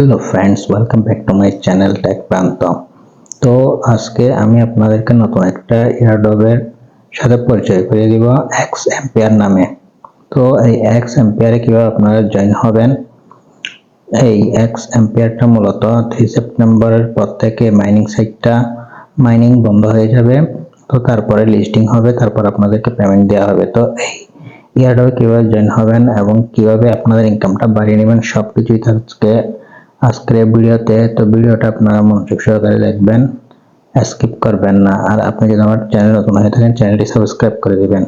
Hello friends, welcome back to my channel tech Pranta. তো আজকে আমি আপনাদেরকে নতুন একটা এয়ারড্রপের সাথে পরিচয় করিয়ে দিব এক্স এম্পিয়ার নামে। তো এই এক্স এম্পিয়ারে কিভাবে আপনারা জয়েন হবেন, এই এক্স এম্পিয়ারটা মূলত 3 সেপ্টেম্বরের পর থেকে মাইনিং সাইটটা মাইনিং বন্ধ হয়ে যাবে। তো তারপরে লিস্টিং হবে, তারপর আপনাদেরকে পেমেন্ট দেওয়া হবে। তো এই এয়ারড্রপে কিভাবে জয়েন হবেন এবং কিভাবে আপনাদের ইনকামটা বাড়িয়ে নেবেন সবকিছুই থাকছে আজকের ভিডিওতে। তো ভিডিওটা আপনারা মনোযোগ সহকারে দেখবেন, স্কিপ করবেন না। আর আপনি যদি আমার চ্যানেল নতুন হয়ে থাকেন, চ্যানেলটি সাবস্ক্রাইব করে দিবেন।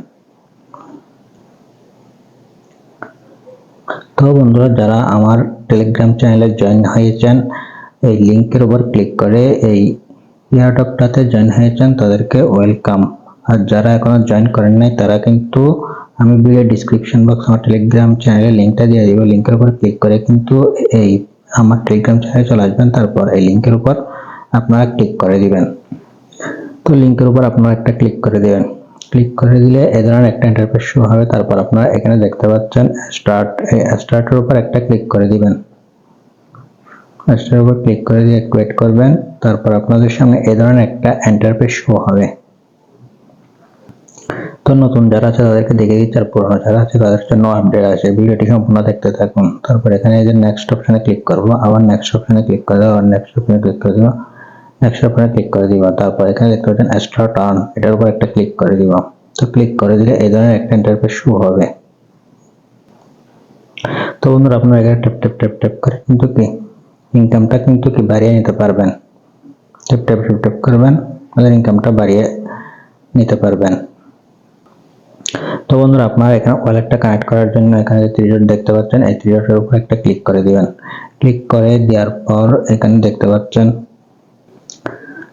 তো বন্ধুরা, যারা আমার টেলিগ্রাম চ্যানেলে জয়েন হয়েছেন, এই লিংকের উপর ক্লিক করে এই এয়ারড্রপটাতে জয়েন হয়েছেন তাদেরকে ওয়েলকাম। আর যারা এখনো জয়েন করেন নাই তারা কিন্তু আমি ভিডিও ডিসক্রিপশন বক্স আমার টেলিগ্রাম চ্যানেলের লিংকটা দিয়ে দিব। লিংকের উপর ক্লিক করে কিন্তু এই আমার টেলিগ্রাম চ্যানেলে চলে আসবেন, তারপর এই লিংকের উপর আপনারা ক্লিক করে দিবেন। তো লিংকের উপর আপনারা একটা ক্লিক করে দিবেন। ক্লিক করে দিলে এই ধরনের একটা ইন্টারফেস শো হবে। তারপর আপনারা এখানে দেখতে পাচ্ছেন স্টার্টের উপর একটা ক্লিক করে দিবেন। স্টার্টের উপর ক্লিক করে দিয়ে একটু ওয়েট করবেন। তারপর আপনাদের সামনে এই ধরনের একটা ইন্টারফেস শো হবে। তো নতুন যারা আছে তাদেরকে দেখে দিচ্ছি, আর পুরনো যারা আছে তাদের জন্য আপডেট আছে। ভিডিওটি সম্পূর্ণ দেখতে থাকুন। তারপর এখানে এই যে নেক্সট অপশনে ক্লিক করব, আবার নেক্সট অপশনে ক্লিক করে দেবো, আবার নেক্সট অপশনে ক্লিক করে দিব, নেক্সট অপশনে ক্লিক করে দিব। তারপর এখানে দেখতে পাচ্ছেন স্টার্ট আর্ন, এটার উপর একটা ক্লিক করে দিব। তো ক্লিক করে দিলে এই ধরনের একটা ইন্টারফেস শো হবে। তো বন্ধুরা, আপনারা এখানে ট্যাপ ট্যাপ ট্যাপ ট্যাপ করে কিন্তু কি ইনকামটা কিন্তু কি বাড়িয়ে নিতে পারবেন। ট্যাপ ট্যাপ ট্যাপ ট্যাপ করবেন, তাহলে ইনকামটা বাড়িয়ে নিতে পারবেন। তো বন্ধুরা, আপনারা এখানে ওয়ালেটটা কানেক্ট করার জন্য এখানে যে থ্রি ডট দেখতে পাচ্ছেন, এই থ্রি ডটের উপর একটা ক্লিক করে দিবেন। ক্লিক করে দেওয়ার পর এখানে দেখতে পাচ্ছেন,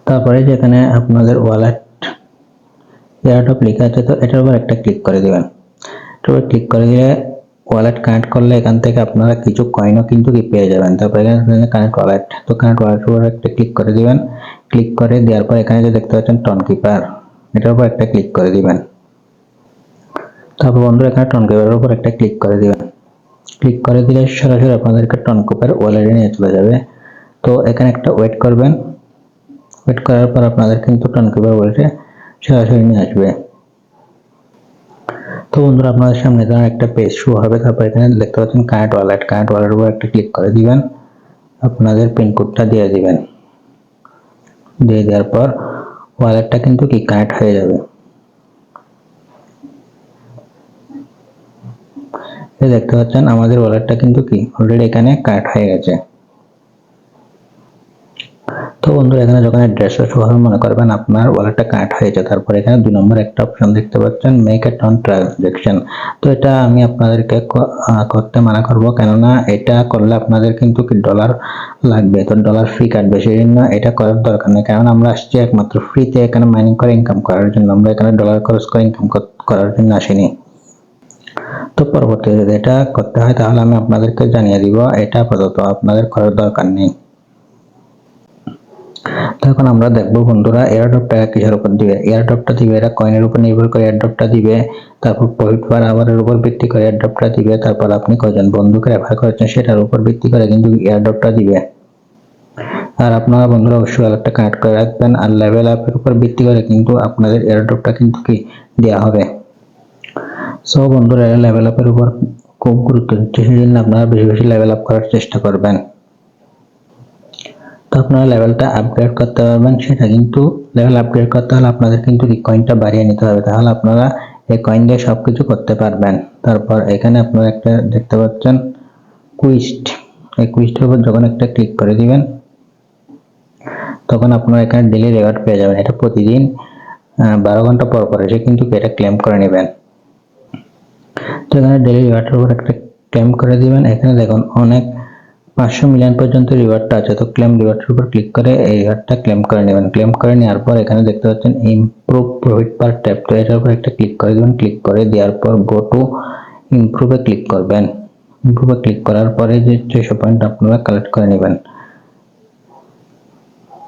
তারপরে যে এখানে আপনাদের ওয়ালেট এয়ারড্রপ লেখা আছে, তো এটার উপর একটা ক্লিক করে দিবেন। এটার উপর ক্লিক করে দিলে ওয়ালেট কানেক্ট করলে এখান থেকে আপনারা কিছু কয়েনও কিন্তু কি পেয়ে যাবেন। তারপর এখানে কানেক্ট ওয়ালেট, তো কানেক্ট ওয়ালেটের উপর একটা ক্লিক করে দিবেন। ক্লিক করে দেওয়ার পর এখানে যে দেখতে পাচ্ছেন টন কিপার, এটার উপর একটা ক্লিক করে দিবেন। তারপর বন্ধুরা, এখানে টন কিপারের উপর একটা ক্লিক করে দিবেন। ক্লিক করে দিলে সরাসরি আপনাদেরকে টন কিপার ওয়ালেটে নিয়ে চলে যাবে। তো এখানে একটা ওয়েট করবেন। ওয়েট করার পর আপনাদের কিন্তু টন কিপার ওয়ালেটে সরাসরি নিয়ে আসবে। তো বন্ধুরা, আপনাদের সামনে ধরুন একটা পেজ শো হবে। তারপর এখানে দেখতে পাচ্ছেন কানেক্ট ওয়ালেট, কানেক্ট ওয়ালেটের উপর একটা ক্লিক করে দিবেন। আপনাদের পিন কোডটা দিয়ে দিবেন। দিয়ে দেওয়ার পর ওয়ালেটটা কিন্তু কি কানেক্ট হয়ে যাবে। এই দেখতে পাচ্ছেন আমাদের ওয়ালেটটা কিন্তু কি অলরেডি এখানে কানেক্ট হয়ে গেছে। তো বন্ধুরা, এখানে যখন অ্যাড্রেসটা শো হবে মনে করবেন আপনার ওয়ালেটটা কানেক্ট হয়েছে। তারপর এখানে 2 নম্বর একটা অপশন দেখতে পাচ্ছেন, মেক এ টন ট্রানজাকশন। তো এটা আমি আপনাদেরকে করতে মানা করব, কেননা এটা করলে আপনাদের কিন্তু কি ডলার লাগবে। তো ডলার ফ্রি কাটবে, সেই জন্য এটা করার দরকার নেই। কারণ আমরা আসছি একমাত্র ফ্রিতে এখানে মাইনিং করে ইনকাম করার জন্য। আমরা এখানে ডলার খরচ করে ইনকাম করার জন্য আসিনি। তো পরবর্তীতে যদি এটা করতে হয় তাহলে আমি আপনাদেরকে জানিয়ে দিব, এটা আপাতত আপনাদের করার দরকার নেই। তো এখন আমরা দেখবো বন্ধুরা, এয়ারড্রপটা কিসের উপর দিবে। এয়ারড্রপটা দিবে এরা কয়েনের উপর নির্ভর করে এয়ারড্রপটা দিবে। তারপর প্রফিট পার আওয়ারের উপর ভিত্তি করে এয়ারড্রপটা দিবে। তারপর আপনি কয়জন বন্ধুকে রেফার করেছেন সেটার উপর ভিত্তি করে কিন্তু এয়ারড্রপটা দিবে। আর আপনারা বন্ধুরা অবশ্যই ওয়ালেটটা কানেক্ট করে রাখবেন। আর লেভেল আপের উপর ভিত্তি করে কিন্তু আপনাদের এয়ারড্রপটা কিন্তু কি দেওয়া হবে। সো বন্ধুরা, লেভেল আপের উপর খুব গুরুত্ব দিচ্ছে, সেই জন্য আপনারা বেশি বেশি লেভেল আপ করার চেষ্টা করবেন। তো আপনারা লেভেলটা আপগ্রেড করতে পারবেন, সেটা কিন্তু লেভেল আপগ্রেড করতে হলে আপনাদের কিন্তু কি কয়েনটা বাড়িয়ে নিতে হবে, তাহলে আপনারা এই কয়েন দিয়ে সবকিছু করতে পারবেন। তারপর এখানে আপনারা একটা দেখতে পাচ্ছেন কুইস্ট, এই কুইস্টের উপর যখন একটা ক্লিক করে দিবেন তখন আপনারা এখানে ডেইলি রিওয়ার্ড পেয়ে যাবেন। এটা প্রতিদিন 12 ঘন্টা পর পর এসে কিন্তু এটা ক্লেম করে নেবেন। তো এখানে ডেইলি রিওয়ার্ডের উপর একটা ক্লেম করে দিবেন। এখানে দেখুন অনেক 500 মিলিয়ন পর্যন্ত রিওয়ার্ডটা আছে। তো ক্লেম রিওয়ার্ডের উপর ক্লিক করে এই রিওয়ার্ডটা ক্লেম করে নেবেন। ক্লেম করে নেওয়ার পর এখানে দেখতে পাচ্ছেন ইমপ্রুভ প্রফিট পার ট্যাপ, তো এটার উপর একটা ক্লিক করে দিবেন। ক্লিক করে দেওয়ার পর গো টু ইমপ্রুভে ক্লিক করবেন। ইমপ্রুভে ক্লিক করার পরে যে 600 পয়েন্ট আপনারা কালেক্ট করে নেবেন।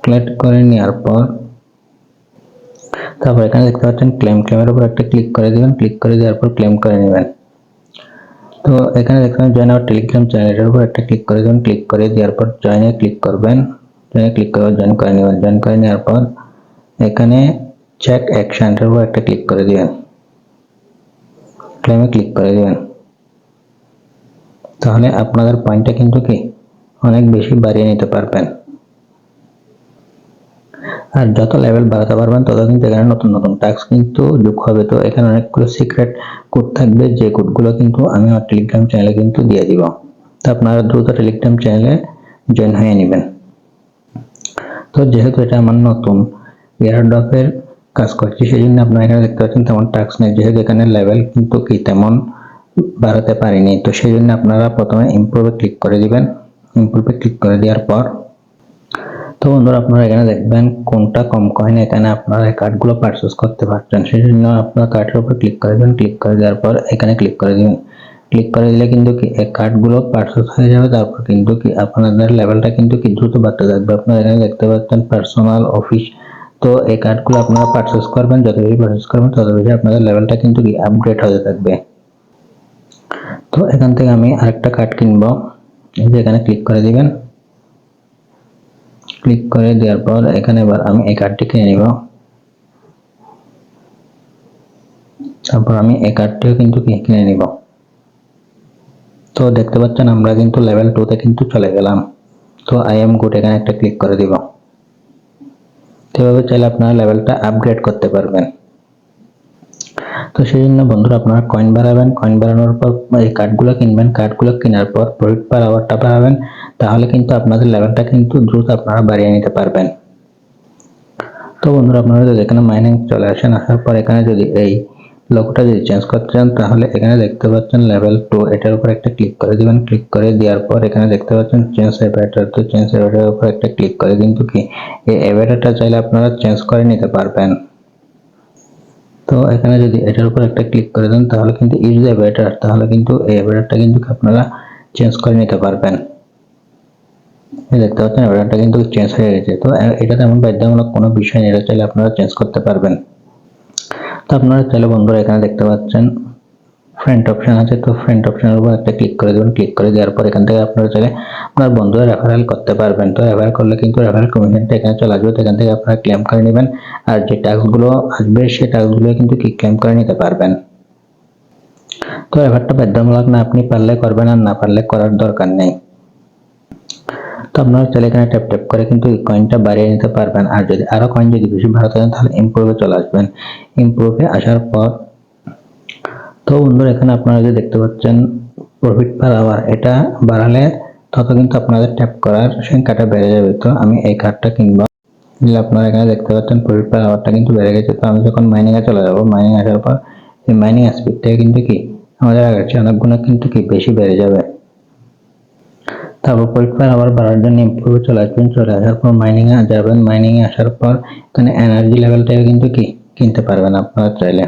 কালেক্ট করে নেওয়ার পর তারপর এখানে দেখতে পাচ্ছেন ক্লেমের উপর একটা ক্লিক করে দিবেন। ক্লিক করে দেওয়ার পর ক্লেম করে নেবেন। তো এখানে দেখবেন জয়েন আওয়ার টেলিগ্রাম চ্যানেলের উপর একটা ক্লিক করে দেবেন, ক্লিক করে দেওয়ার পর জয়েনে ক্লিক করবেন, জয়েনে ক্লিক করে জয়েন করে নেবেন, জয়েন করে নেওয়ার পর এখানে চেক অ্যাকশনটার উপর একটা ক্লিক করে দিবেন, ক্লেমে ক্লিক করে দিবেন। তাহলে আপনাদের পয়েন্টটা কিন্তু কি অনেক বেশি বাড়িয়ে নিতে পারবেন। আর যত লেভেল বাড়াতে পারবেন তত কিন্তু এখানে নতুন নতুন টাস্ক কিন্তু যোগ হবে। তো এখানে অনেকগুলো সিক্রেট কোড থাকবে, যে কোডগুলো কিন্তু আমি আমার টেলিগ্রাম চ্যানেলে কিন্তু দিয়ে দিব। তো আপনারা দ্রুত টেলিগ্রাম চ্যানেলে জয়েন হয়ে নেবেন। তো যেহেতু এটা আমার নতুন এয়ারড্রপের কাজ করছি, সেই জন্য আপনারা এখানে দেখতে পাচ্ছেন তেমন টাস্ক নেই, যেহেতু এখানে লেভেল কিন্তু কি তেমন বাড়াতে পারিনি। তো সেই জন্য আপনারা প্রথমে ইমপ্রুভে ক্লিক করে দিবেন, ইমপ্রুভে ক্লিক করে দেওয়ার পর তো বন্ধুরা আপনারা এখানে দেখবেন কোনটা কম কয়েন, এখানে আপনারা এই কার্ডগুলো পারচেজ করতে পারছেন। সেই জন্য আপনারা কার্ডের উপর ক্লিক করে দেবেন, ক্লিক করে দেওয়ার পর এখানে ক্লিক করে দিবেন, ক্লিক করে দিলে কিন্তু কি এই কার্ডগুলো পারচেজ হয়ে যাবে। তারপর কিন্তু কি আপনাদের লেভেলটা কিন্তু কি দ্রুত বাড়তে থাকবে। আপনারা এখানে দেখতে পাচ্ছেন পার্সোনাল অফিস। তো এই কার্ডগুলো আপনারা পারচেজ করবেন, যত বেশি পারচেজ করবেন তত বেশি আপনাদের লেভেলটা কিন্তু কি আপগ্রেড হতে থাকবে। তো এখান থেকে আমি আরেকটা কার্ড কিনবো, এই যে এখানে ক্লিক করে দিবেন, ক্লিক করে দেওয়ার পর এখানে এবার আমি এই কার্ডটি কিনে নিব। তারপর আমি এই কার্ডটিও কিন্তু কিনে নিব। তো দেখতে পাচ্ছেন আমরা কিন্তু লেভেল 2 তে কিন্তু চলে গেলাম। তো আই এম গুড এখানে একটা ক্লিক করে দিব। এভাবে চাইলে আপনারা লেভেলটা আপগ্রেড করতে পারবেন। তো সেই জন্য বন্ধুরা আপনারা কয়েন বাড়াবেন, কয়েন বাড়ানোর পর এই কার্ডগুলো কিনবেন, কার্ডগুলো কেনার পর প্রফিট পার আওয়ারটা বাড়াবেন, তাহলে কিন্তু আপনাদের লেভেলটা কিন্তু দ্রুত আপনারা বাড়িয়ে নিতে পারবেন। তো বন্ধুরা আপনারা যদি এখানে মাইনিং চলে আসেন, আসার পর এখানে যদি এই লোগোটা যদি চেঞ্জ করতে চান, তাহলে এখানে দেখতে পাচ্ছেন লেভেল 2, এটার উপর একটা ক্লিক করে দিবেন, ক্লিক করে দেওয়ার পর এখানে দেখতে পাচ্ছেন চেঞ্জ অ্যাভাটার। তো চেঞ্জ অ্যাভাটারের উপর একটা ক্লিক করে কিন্তু কি এই অ্যাভাটারটা চাইলে আপনারা চেঞ্জ করে নিতে পারবেন। তো এখানে যদি এটার উপর একটা ক্লিক করে দেন, তাহলে কিন্তু ইউজ অ্যাভাটার, তাহলে কিন্তু এই অ্যাভাটারটা কিন্তু আপনারা চেঞ্জ করে নিতে পারবেন। দেখতে পাচ্ছেন অ্যাভাটারটা কিন্তু চেঞ্জ হয়ে গেছে। তো এটা তেমন বাধ্যতামূলক কোনো বিষয় নেই, এটা চাইলে আপনারা চেঞ্জ করতে পারবেন। তো আপনারা চাইলে বন্ধুরা এখানে দেখতে পাচ্ছেন ফ্রেন্ড অপশন আছে, তো ফ্রেন্ড অপশনের উপর একটা ক্লিক করে দেবেন, ক্লিক করে দেওয়ার পর এখান থেকে আপনারা চাইলে আপনার বন্ধুরা রেফারেল করতে পারবেন। তো রেফার করলে কিন্তু রেফারেল কমিশনটা এখানে চলে আসবে, তো এখান থেকে আপনারা ক্লেম করে নেবেন। আর যে টাস্কগুলো আসবে সেই টাস্কগুলো কিন্তু কি ক্লেম করে নিতে পারবেন। তো রেফারটা বাধ্যতামূলক না, আপনি পারলে করবেন আর না পারলে করার দরকার নেই। তো আপনারা চাইলে এখানে ট্যাপ ট্যাপ করে কিন্তু এই কয়েনটা বাড়িয়ে নিতে পারবেন। আর যদি আরো কয়েন যদি বেশি বাড়াতে চান তাহলে ইমপ্রুভে চলে আসবেন। ইমপ্রুভে আসার পর তো বন্ধুরা এখানে আপনারা যে দেখতে পাচ্ছেন প্রফিট পার আওয়ার, এটা বাড়ালে তত কিন্তু আপনাদের ট্যাপ করার সংখ্যাটা বেড়ে যাবে। তো আমি এই কার্ডটা কিনবো, আপনারা এখানে দেখতে পাচ্ছেন প্রফিট পার আওয়ারটা কিন্তু বেড়ে গেছে। তো আমি যখন মাইনিং এ চলে যাবো, মাইনিং আসার পর এই মাইনিং স্পিডটা কিন্তু কি আমাদের আগের চেয়ে অনেক গুণ কিন্তু কি বেশি বেড়ে যাবে। তারপর প্রফিট পার আওয়ার বাড়ার জন্য ইমপ্রুভে চলে আসবেন, চলে আসার পর মাইনিং এ যাবেন, মাইনিং এ আসার পর এখানে এনার্জি লেভেলটাও কিন্তু কি কিনতে পারবেন আপনারা চাইলে।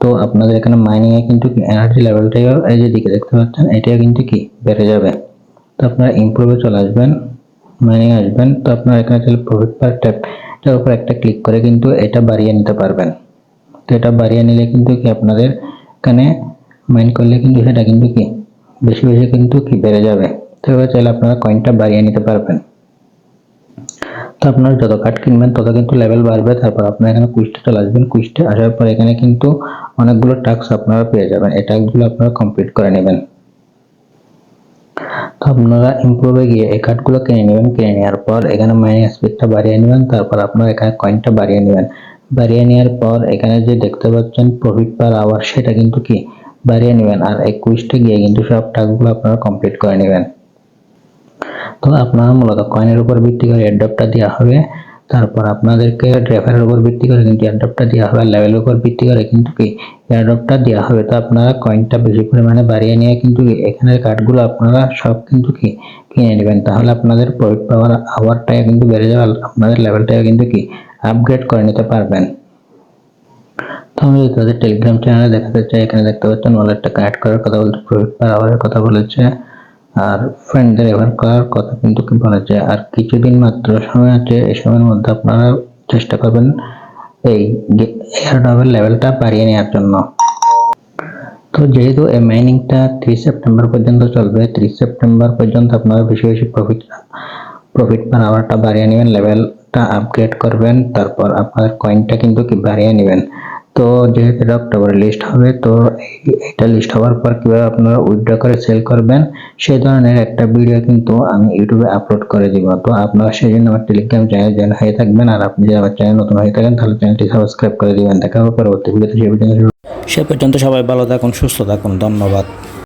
তো আপনাদের এখানে মাইনিং এ কিন্তু এনার্জি লেভেলটাও এই যে দিকে দেখতে পাচ্ছেন এটাও কিন্তু কি বেড়ে যাবে। তো আপনারা ইমপ্রুভে চলে আসবেন, মাইনিং আসবেন। তো আপনারা এখানে চাইলে প্রফিট পার ট্যাপ এটার উপর একটা ক্লিক করে কিন্তু এটা বাড়িয়ে নিতে পারবেন। তো এটা বাড়িয়ে নিলে কিন্তু কি আপনাদের এখানে মাইন করলে কিন্তু সেটা কিন্তু কি বেশি বেশি কিন্তু কি বেড়ে যাবে। তো এভাবে চাইলে আপনারা কয়েনটা বাড়িয়ে নিতে পারবেন। তো আপনারা যত কার্ড কিনবেন তত কিন্তু লেভেল বাড়বে। তারপর আপনারা এখানে কুইস্টে চলে আসবেন, কুইস্টে আসার পর এখানে কিন্তু অনেকগুলো টাস্ক আপনারা পেয়ে যাবেন, এই টাস্কগুলো আপনারা কমপ্লিট করে নেবেন। তো আপনারা ইমপ্রুভে গিয়ে এই কার্ডগুলো কিনে নেবেন, কিনে নেওয়ার পর এখানে মাইনিং স্পিডটা বাড়িয়ে নেবেন। তারপর আপনারা এখানে কয়েনটা বাড়িয়ে নেবেন, বাড়িয়ে নেওয়ার পর এখানে যে দেখতে পাচ্ছেন প্রফিট পার আওয়ার সেটা কিন্তু কি বাড়িয়ে নেবেন। আর এই কুইস্টে গিয়ে কিন্তু সব টাস্কগুলো আপনারা কমপ্লিট করে নেবেন। তো আপনারা মূলত কয়েনের উপর ভিত্তি করে এয়ারড্রপটা দেওয়া হবে, তারপর আপনাদেরকে রেফারের উপর ভিত্তি করে কিন্তু এয়ারড্রপটা দেওয়া হবে, লেভেলের উপর ভিত্তি করে কিন্তু কি এয়ারড্রপটা দেওয়া হবে। তো আপনারা কয়েনটা বেশি পরিমাণে বাড়িয়ে নিয়ে কিন্তু এখানের কার্ডগুলো আপনারা সব কিন্তু কি কিনে নেবেন, তাহলে আপনাদের প্রফিট পাওয়ার আওয়ারটাও কিন্তু বেড়ে যাবে, আপনাদের লেভেলটাও কিন্তু কি আপগ্রেড করে নিতে পারবেন। তো আমি তাদের টেলিগ্রাম চ্যানেলে দেখাতে চাই, এখানে দেখতে পাচ্ছেন ওয়ালেটটা কানেক্ট করার কথা বলছে, প্রফিট পার আওয়ারের কথা বলেছে, আর ফ্রেন্ডদের রেফার করার কথা কিন্তু কি বলেছে। আর কিছুদিন মাত্র সময় আছে, এই সময়ের মধ্যে আপনারা চেষ্টা করবেন এই এয়ারড্রপের লেভেলটা বাড়িয়ে নেওয়ার জন্য। তো যেহেতু এই মাইনিংটা 3 সেপ্টেম্বর পর্যন্ত চলবে, 3 সেপ্টেম্বর পর্যন্ত আপনারা বেশি বেশি প্রফিট পার আওয়ারটা বাড়িয়ে নেবেন, লেভেলটা আপগ্রেড করবেন, তারপর আপনার কয়েনটা কিন্তু কি বাড়িয়ে নেবেন। তো যেহেতু এটা অক্টোবরে লিস্ট হবে, তো এটা লিস্ট হওয়ার পর কিভাবে আপনারা উইথড্র করে সেল করবেন সেই ধরনের একটা ভিডিও কিন্তু আমি ইউটিউবে আপলোড করে দিব। তো আপনারা সেই জন্য আমার টেলিগ্রাম চ্যানেল জয়েন হয়ে থাকবেন, আর আপনি যদি আমার চ্যানেল নতুন হয়ে থাকেন তাহলে চ্যানেলটি সাবস্ক্রাইব করে দিবেন। দেখা হবে পরবর্তী ভিডিওতে। সে পর্যন্ত সবাই ভালো থাকুন, সুস্থ থাকুন, ধন্যবাদ।